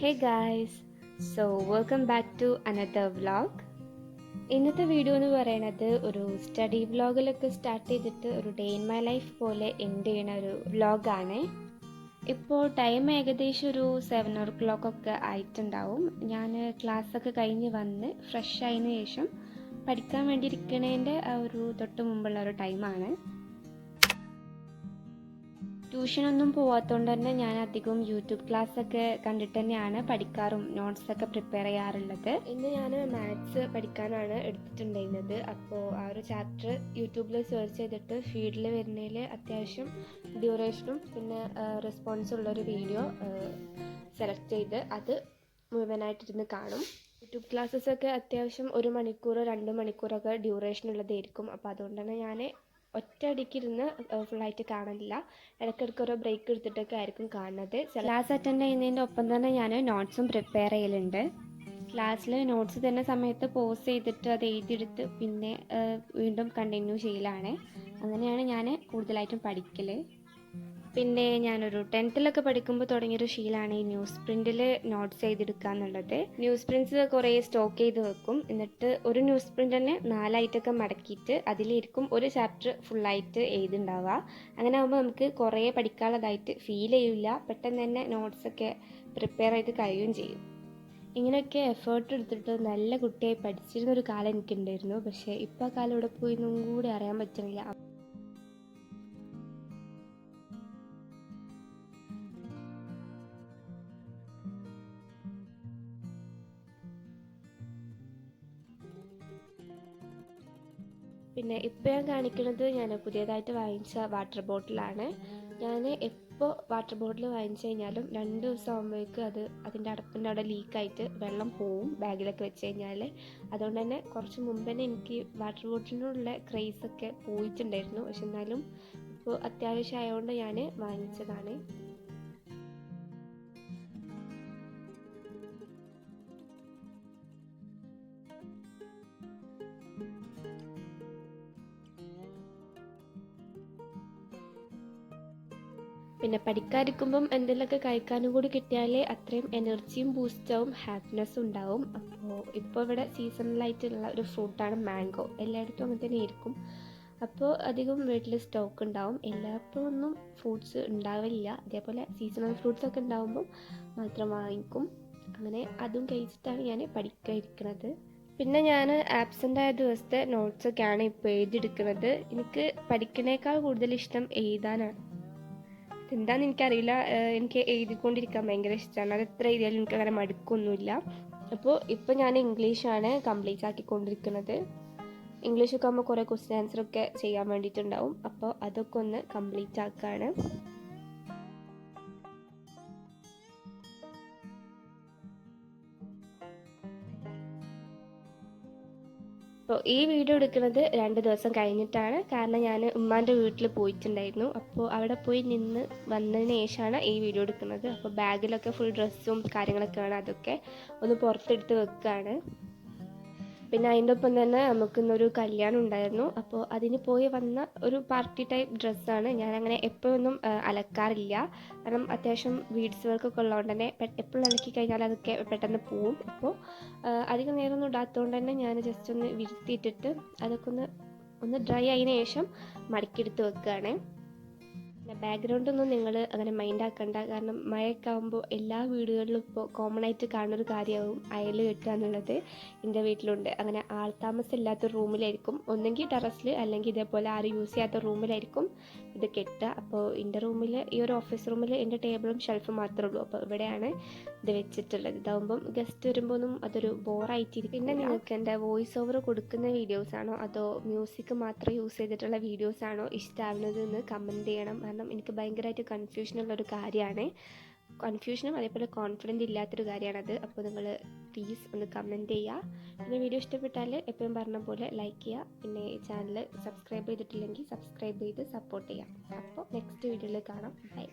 Hey guys, so welcome back to another vlog. ഇന്നത്തെ video എന്ന് പറയുന്നത് ഒരു സ്റ്റഡി വ്ളോഗിലൊക്കെ സ്റ്റാർട്ട് ചെയ്തിട്ട് ഒരു ഡേ ഇൻ മൈ ലൈഫ് പോലെ എൻഡ് ചെയ്യുന്ന ഒരു വ്ളോഗാണ്. ഇപ്പോൾ ടൈം ഏകദേശം ഒരു 7 o'clock ഒക്കെ ആയിട്ടുണ്ടാവും. ഞാൻ ക്ലാസ്സൊക്കെ കഴിഞ്ഞ് വന്ന് ഫ്രഷ് ആയതിനു ശേഷം പഠിക്കാൻ വേണ്ടി ഇരിക്കണതിൻ്റെ ഒരു തൊട്ട് മുമ്പുള്ള ഒരു ടൈമാണ്. ട്യൂഷനൊന്നും പോവാത്തതുകൊണ്ട് തന്നെ ഞാൻ അധികം യൂട്യൂബ് ക്ലാസ്സൊക്കെ കണ്ടിട്ട് തന്നെയാണ് പഠിക്കാറും നോട്ട്സൊക്കെ പ്രിപ്പയർ ചെയ്യാറുള്ളത്. ഇന്ന് ഞാൻ മാത്സ് പഠിക്കാനാണ് എടുത്തിട്ടുണ്ടായിരുന്നത്. അപ്പോൾ ആ ഒരു ചാപ്റ്റർ യൂട്യൂബിൽ സെർച്ച് ചെയ്തിട്ട് ഫീഡിൽ വരുന്നതിൽ അത്യാവശ്യം ഡ്യൂറേഷനും പിന്നെ റെസ്പോൺസും ഉള്ളൊരു വീഡിയോ സെലക്ട് ചെയ്ത് അത് മുഴുവനായിട്ടിരുന്ന് കാണും. യൂട്യൂബ് ക്ലാസ്സസൊക്കെ അത്യാവശ്യം 1 മണിക്കൂർ 2 മണിക്കൂറൊക്കെ ഡ്യൂറേഷൻ ഉള്ളതായിരിക്കും. അപ്പോൾ അതുകൊണ്ട് തന്നെ ഞാൻ ഒറ്റയടിക്കിരുന്ന് ഫുള്ളായിട്ട് കാണലില്ല. ഇടയ്ക്കിടയ്ക്ക് ഓരോ ബ്രേക്ക് എടുത്തിട്ടൊക്കെ ആയിരിക്കും കാണുന്നത്. ക്ലാസ് അറ്റൻഡ് ചെയ്യുന്നതിൻ്റെ ഒപ്പം തന്നെ ഞാൻ നോട്ട്സും പ്രിപ്പയർ ചെയ്യലുണ്ട്. ക്ലാസ്സിൽ നോട്ട്സ് തരുന്ന സമയത്ത് പോസ് ചെയ്തിട്ട് അത് എഴുതിയെടുത്ത് പിന്നെ വീണ്ടും കണ്ടിന്യൂ ചെയ്യലാണ്. അങ്ങനെയാണ് ഞാൻ കൂടുതലായിട്ടും പഠിക്കൽ. പിന്നെ ഞാനൊരു 10th പഠിക്കുമ്പോൾ തുടങ്ങിയൊരു ശീലമാണ് ഈ ന്യൂസ് പ്രിൻറ്റിൽ നോട്ട്സ് എഴുതിയെടുക്കുക എന്നുള്ളത്. ന്യൂസ് പ്രിൻറ്റ്സ് കുറേ സ്റ്റോക്ക് ചെയ്ത് വെക്കും. എന്നിട്ട് ഒരു ന്യൂസ് പ്രിൻ്റ് തന്നെ 4ആയിട്ടൊക്കെ മടക്കിയിട്ട് അതിലിരിക്കും ഒരു ചാപ്റ്റർ ഫുള്ളായിട്ട് എഴുതുണ്ടാവുക. അങ്ങനെ ആകുമ്പോൾ നമുക്ക് കുറേ പഠിക്കാനുള്ളതായിട്ട് ഫീൽ ചെയ്യില്ല. പെട്ടെന്ന് തന്നെ നോട്ട്സൊക്കെ പ്രിപ്പയർ ചെയ്ത് കഴിയുകയും ചെയ്യും. ഇങ്ങനെയൊക്കെ എഫേർട്ട് എടുത്തിട്ട് നല്ല കുട്ടിയായി പഠിച്ചിരുന്നൊരു കാലം എനിക്കുണ്ടായിരുന്നു. പക്ഷേ ഇപ്പോൾ ആ കാലം ഇവിടെ പോയി ഒന്നും കൂടി അറിയാൻ പറ്റുന്നില്ല. പിന്നെ ഇപ്പോൾ ഞാൻ കാണിക്കുന്നത് ഞാൻ പുതിയതായിട്ട് വാങ്ങിച്ച വാട്ടർ ബോട്ടിലാണ്. ഞാൻ എപ്പോൾ വാട്ടർ ബോട്ടിൽ വാങ്ങിച്ചു കഴിഞ്ഞാലും 2 ദിവസം ആകുമ്പോഴേക്കും അതിൻ്റെ അടപ്പിൻ്റെ അവിടെ ലീക്കായിട്ട് വെള്ളം പോവും ബാഗിലൊക്കെ വെച്ച് കഴിഞ്ഞാൽ. അതുകൊണ്ട് തന്നെ കുറച്ച് മുമ്പ് തന്നെ എനിക്ക് വാട്ടർ ബോട്ടിലിനുള്ള ക്രേസൊക്കെ പോയിട്ടുണ്ടായിരുന്നു. പക്ഷെ എന്നാലും ഇപ്പോൾ അത്യാവശ്യം ആയതുകൊണ്ട് ഞാൻ വാങ്ങിച്ചതാണ്. പിന്നെ പഠിക്കാതിരിക്കുമ്പം എന്തെങ്കിലുമൊക്കെ കഴിക്കാനും കൂടി കിട്ടിയാലേ അത്രയും എനർജിയും ബൂസ്റ്റാവും ഹാപ്പിനെസ്സും ഉണ്ടാവും. അപ്പോൾ ഇപ്പോൾ ഇവിടെ സീസണലായിട്ടുള്ള ഒരു ഫ്രൂട്ടാണ് മാംഗോ. എല്ലായിടത്തും അങ്ങനെ തന്നെ ആയിരിക്കും. അപ്പോൾ അധികം വീട്ടിൽ സ്റ്റോക്ക് ഉണ്ടാവും. എല്ലായിടത്തും ഒന്നും ഫ്രൂട്ട്സ് ഉണ്ടാവില്ല. അതേപോലെ സീസണൽ ഫ്രൂട്ട്സൊക്കെ ഉണ്ടാകുമ്പം മാത്രം വാങ്ങിക്കും. അങ്ങനെ അതും കഴിച്ചിട്ടാണ് ഞാൻ പഠിക്കാതിരിക്കുന്നത്. പിന്നെ ഞാൻ ആബ്സെൻ്റ് ആയ ദിവസത്തെ നോട്ട്സൊക്കെയാണ് ഇപ്പോൾ എഴുതിയെടുക്കുന്നത്. എനിക്ക് പഠിക്കുന്നതിനേക്കാൾ കൂടുതൽ ഇഷ്ടം എഴുതാനാണ്. എന്താണെന്ന് എനിക്കറിയില്ല. എനിക്ക് എഴുതിക്കൊണ്ടിരിക്കാൻ ഭയങ്കര ഇഷ്ടമാണ്. അത് എത്ര എഴുതിയാലും എനിക്ക് അങ്ങനെ മടുക്കൊന്നുമില്ല. അപ്പോൾ ഇപ്പോൾ ഞാൻ ഇംഗ്ലീഷാണ് കംപ്ലീറ്റ് ആക്കിക്കൊണ്ടിരിക്കുന്നത്. ഇംഗ്ലീഷൊക്കെ ആകുമ്പോൾ കുറേ ക്വസ്റ്റ്യൻ ആൻസറൊക്കെ ചെയ്യാൻ വേണ്ടിയിട്ടുണ്ടാവും. അപ്പോൾ അതൊക്കെ ഒന്ന് കംപ്ലീറ്റ് ആക്കുകയാണ്. അപ്പോൾ ഈ വീഡിയോ എടുക്കുന്നത് 2 ദിവസം കഴിഞ്ഞിട്ടാണ്. കാരണം ഞാൻ ഉമ്മാൻ്റെ വീട്ടിൽ പോയിട്ടുണ്ടായിരുന്നു. അപ്പോൾ അവിടെ പോയി നിന്ന് വന്നതിന് ശേഷമാണ് ഈ വീഡിയോ എടുക്കുന്നത്. അപ്പോൾ ബാഗിലൊക്കെ ഫുൾ ഡ്രസ്സും കാര്യങ്ങളൊക്കെയാണ്. അതൊക്കെ ഒന്ന് പുറത്തെടുത്ത് വെക്കുകയാണ്. പിന്നെ അതിൻ്റെ ഒപ്പം തന്നെ നമുക്കിന്നൊരു കല്യാണം ഉണ്ടായിരുന്നു. അപ്പോൾ അതിന് പോയി വന്ന ഒരു പാർട്ടി ടൈപ്പ് ഡ്രസ്സാണ്. ഞാനങ്ങനെ എപ്പോഴൊന്നും അലക്കാറില്ല. കാരണം അത്യാവശ്യം ബീഡ്സ് വർക്കൊക്കെ ഉള്ളതുകൊണ്ട് തന്നെ എപ്പോഴും അലക്കി കഴിഞ്ഞാൽ അതൊക്കെ പെട്ടെന്ന് പോവും. അപ്പോൾ അധികം നേരമൊന്നും ഇടാത്തതുകൊണ്ട് തന്നെ ഞാൻ ജസ്റ്റ് ഒന്ന് വിരുത്തിയിട്ടിട്ട് അതൊക്കെ ഒന്ന് ഡ്രൈ ആയതിനു ശേഷം മടക്കിയെടുത്ത് വെക്കുകയാണ്. പിന്നെ ബാക്ക്ഗ്രൗണ്ടൊന്നും നിങ്ങൾ അങ്ങനെ മൈൻഡ് ആക്കണ്ട. കാരണം മഴയൊക്കെ ആകുമ്പോൾ എല്ലാ വീടുകളിലും ഇപ്പോൾ കോമൺ ആയിട്ട് കാണുന്നൊരു കാര്യമാവും അയൽ കെട്ടുക എന്നുള്ളത്. എൻ്റെ വീട്ടിലുണ്ട്. അങ്ങനെ ആൾതാമസം ഇല്ലാത്ത റൂമിലായിരിക്കും, ഒന്നെങ്കിൽ ടെറസിൽ അല്ലെങ്കിൽ ഇതേപോലെ ആരും യൂസ് ചെയ്യാത്ത റൂമിലായിരിക്കും ഇത് കെട്ടുക. അപ്പോൾ എൻ്റെ റൂമിൽ, ഈ ഒരു ഓഫീസ് റൂമിൽ എൻ്റെ ടേബിളും ഷെൽഫും മാത്രമേ ഉള്ളൂ. അപ്പോൾ ഇവിടെയാണ് ഇത് വെച്ചിട്ടുള്ളത്. ഇതാകുമ്പം ഗസ്റ്റ് വരുമ്പോൾ ഒന്നും അതൊരു ബോറായിട്ടിരിക്കും. പിന്നെ നിങ്ങൾക്ക് എൻ്റെ വോയിസ് ഓവർ കൊടുക്കുന്ന വീഡിയോസാണോ അതോ മ്യൂസിക് മാത്രം യൂസ് ചെയ്തിട്ടുള്ള വീഡിയോസാണോ ഇഷ്ടമാവുന്നത് എന്ന് കമൻറ്റ് ചെയ്യണം. കാരണം എനിക്ക് ഭയങ്കരമായിട്ട് കൺഫ്യൂഷനുള്ളൊരു കാര്യമാണ്. കൺഫ്യൂഷനും അതേപോലെ കോൺഫിഡൻറ്റ് ഇല്ലാത്തൊരു കാര്യമാണത്. അപ്പോൾ നിങ്ങൾ പ്ലീസ് ഒന്ന് കമൻറ്റ് ചെയ്യുക. പിന്നെ വീഡിയോ ഇഷ്ടപ്പെട്ടാൽ എപ്പോഴും പറഞ്ഞ പോലെ ലൈക്ക് ചെയ്യുക. പിന്നെ ചാനൽ സബ്സ്ക്രൈബ് ചെയ്തിട്ടില്ലെങ്കിൽ സബ്സ്ക്രൈബ് ചെയ്ത് സപ്പോർട്ട് ചെയ്യാം. അപ്പോൾ നെക്സ്റ്റ് വീഡിയോയിൽ കാണാം. ബൈ.